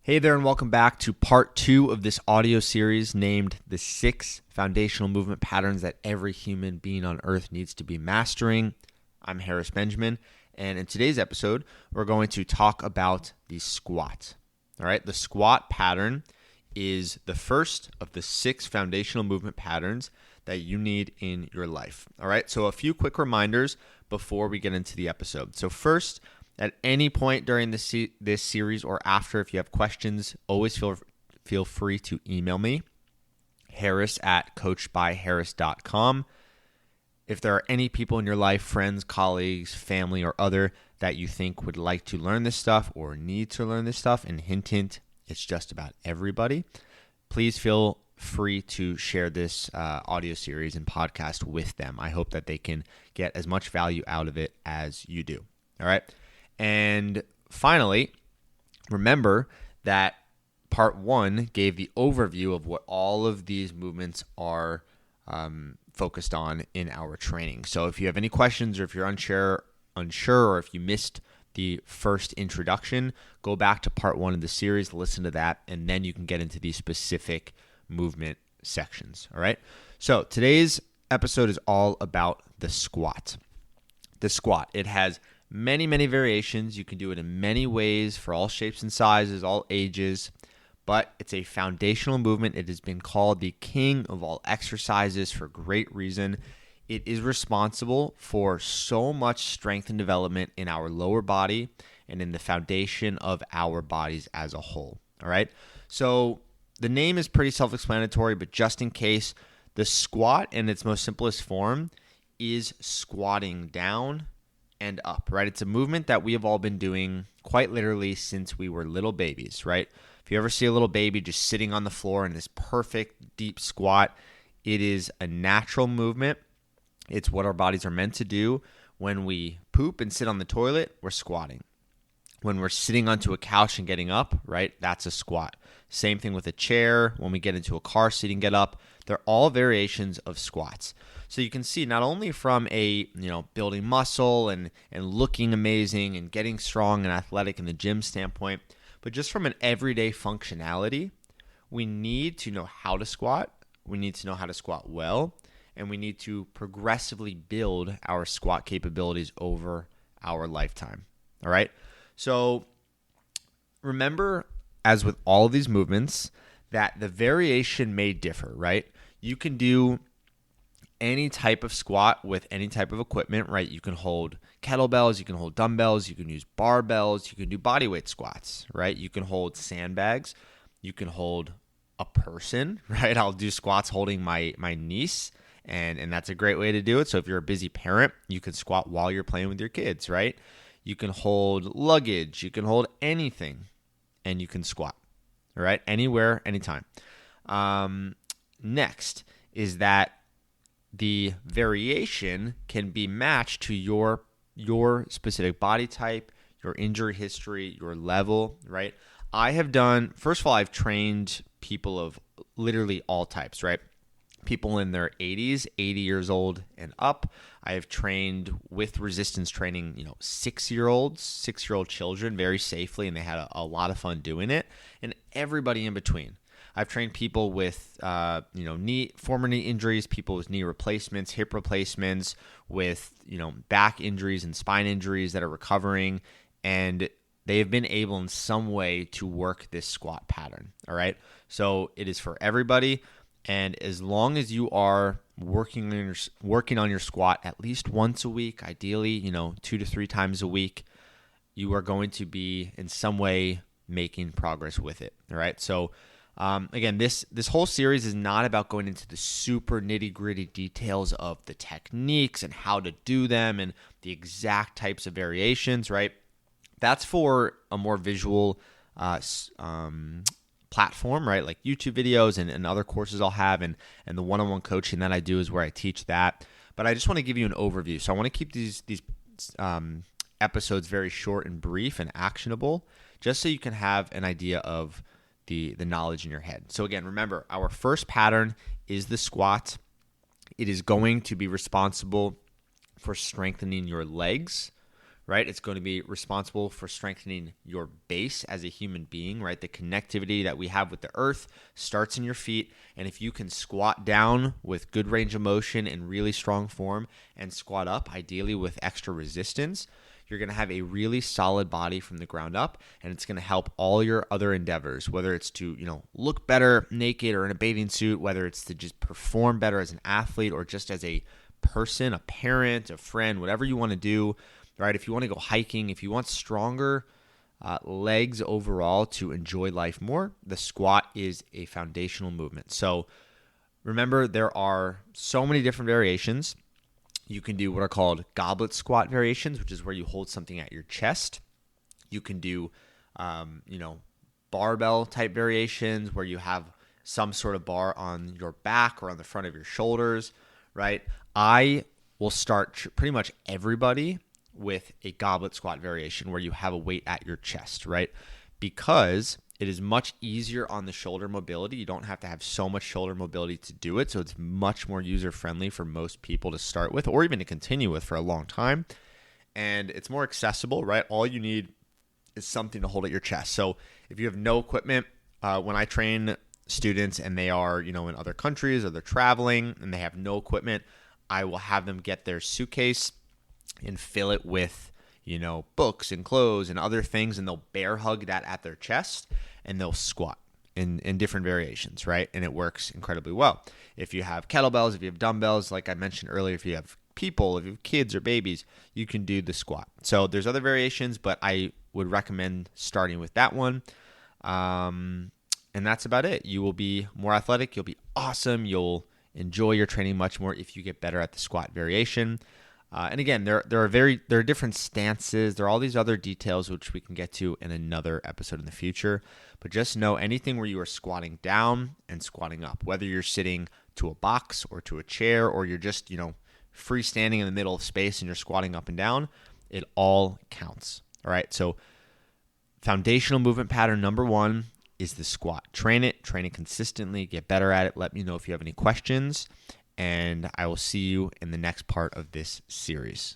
Hey there, and welcome back to part 2 of this audio series named The 6 Foundational Movement Patterns That Every Human Being on Earth Needs to Be Mastering. I'm Harris Benjamin, and in today's episode, we're going to talk about the squat. All right, the squat pattern is the first of the 6 foundational movement patterns that you need in your life. All right, so a few quick reminders before we get into the episode. So first, at any point during this series or after, if you have questions, always feel free to email me, harris@coachedbyharris.com. If there are any people in your life, friends, colleagues, family, or other that you think would like to learn this stuff or need to learn this stuff, and hint, it's just about everybody, please feel free to share this audio series and podcast with them. I hope that they can get as much value out of it as you do. All right. And finally, remember that part 1 gave the overview of what all of these movements are focused on in our training. So if you have any questions or if you're unsure, or if you missed the first introduction, go back to part 1 of the series, listen to that, and then you can get into these specific movement sections. All right. So today's episode is all about the squat. The squat. It has many variations. You can do it in many ways for all shapes and sizes, all ages, but it's a foundational movement. It has been called the king of all exercises for great reason. It is responsible for so much strength and development in our lower body and in the foundation of our bodies as a whole. All right. So the name is pretty self-explanatory, but just in case, the squat in its most simplest form is squatting down and up, right? It's a movement that we have all been doing quite literally since we were little babies, right? If you ever see a little baby just sitting on the floor in this perfect deep squat, it is a natural movement. It's what our bodies are meant to do. When we poop and sit on the toilet, we're squatting. When we're sitting onto a couch and getting up, right, that's a squat. Same thing with a chair. When we get into a car seat and get up, they're all variations of squats. So you can see not only from a, building muscle and looking amazing and getting strong and athletic in the gym standpoint, but just from an everyday functionality, we need to know how to squat. We need to know how to squat well, and we need to progressively build our squat capabilities over our lifetime. All right. So remember, as with all of these movements, that the variation may differ, right? You can do any type of squat with any type of equipment, right? You can hold kettlebells, you can hold dumbbells, you can use barbells, you can do bodyweight squats, right? You can hold sandbags, you can hold a person, right? I'll do squats holding my niece, and that's a great way to do it. So if you're a busy parent, you can squat while you're playing with your kids, right? You can hold luggage, you can hold anything, and you can squat, all right? Anywhere, anytime. Next is that the variation can be matched to your specific body type, your injury history, your level, right? First of all, I've trained people of literally all types, right? People in their 80s, 80 years old and up. I have trained with resistance training, 6-year-old children very safely, and they had a lot of fun doing it, and everybody in between. I've trained people with, former knee injuries, people with knee replacements, hip replacements, with, back injuries and spine injuries that are recovering, and they have been able in some way to work this squat pattern. All right. So it is for everybody. And as long as you are working on your squat at least once a week, ideally, 2 to 3 times a week, you are going to be in some way making progress with it. All right. So again, this whole series is not about going into the super nitty-gritty details of the techniques and how to do them and the exact types of variations, right? That's for a more visual platform, right? Like YouTube videos and other courses I'll have, and the one-on-one coaching that I do is where I teach that. But I just want to give you an overview. So I want to keep these episodes very short and brief and actionable, just so you can have an idea of the knowledge in your head. So again, remember, our first pattern is the squat. It is going to be responsible for strengthening your legs, right? It's going to be responsible for strengthening your base as a human being, right? The connectivity that we have with the earth starts in your feet. And if you can squat down with good range of motion and really strong form and squat up, ideally with extra resistance, you're going to have a really solid body from the ground up, and it's going to help all your other endeavors, whether it's to, look better naked or in a bathing suit, whether it's to just perform better as an athlete or just as a person, a parent, a friend, whatever you want to do, right? If you want to go hiking, if you want stronger legs overall to enjoy life more, the squat is a foundational movement. So remember, there are so many different variations. You can do what are called goblet squat variations, which is where you hold something at your chest. You can do, barbell type variations where you have some sort of bar on your back or on the front of your shoulders, right? I will start pretty much everybody with a goblet squat variation where you have a weight at your chest, right? Because it is much easier on the shoulder mobility. You don't have to have so much shoulder mobility to do it. So it's much more user-friendly for most people to start with or even to continue with for a long time. And it's more accessible, right? All you need is something to hold at your chest. So if you have no equipment, when I train students and they are, in other countries or they're traveling and they have no equipment, I will have them get their suitcase and fill it with, books and clothes and other things, and they'll bear hug that at their chest and they'll squat in different variations, right? And it works incredibly well. If you have kettlebells, if you have dumbbells, like I mentioned earlier, if you have people, if you have kids or babies, you can do the squat. So there's other variations, but I would recommend starting with that one. And that's about it. You will be more athletic. You'll be awesome. You'll enjoy your training much more if you get better at the squat variation. And again, there are different stances. There are all these other details which we can get to in another episode in the future. But just know anything where you are squatting down and squatting up, whether you're sitting to a box or to a chair or you're just, freestanding in the middle of space and you're squatting up and down, it all counts. All right. So foundational movement pattern number 1 is the squat. Train it consistently, get better at it. Let me know if you have any questions. And I will see you in the next part of this series.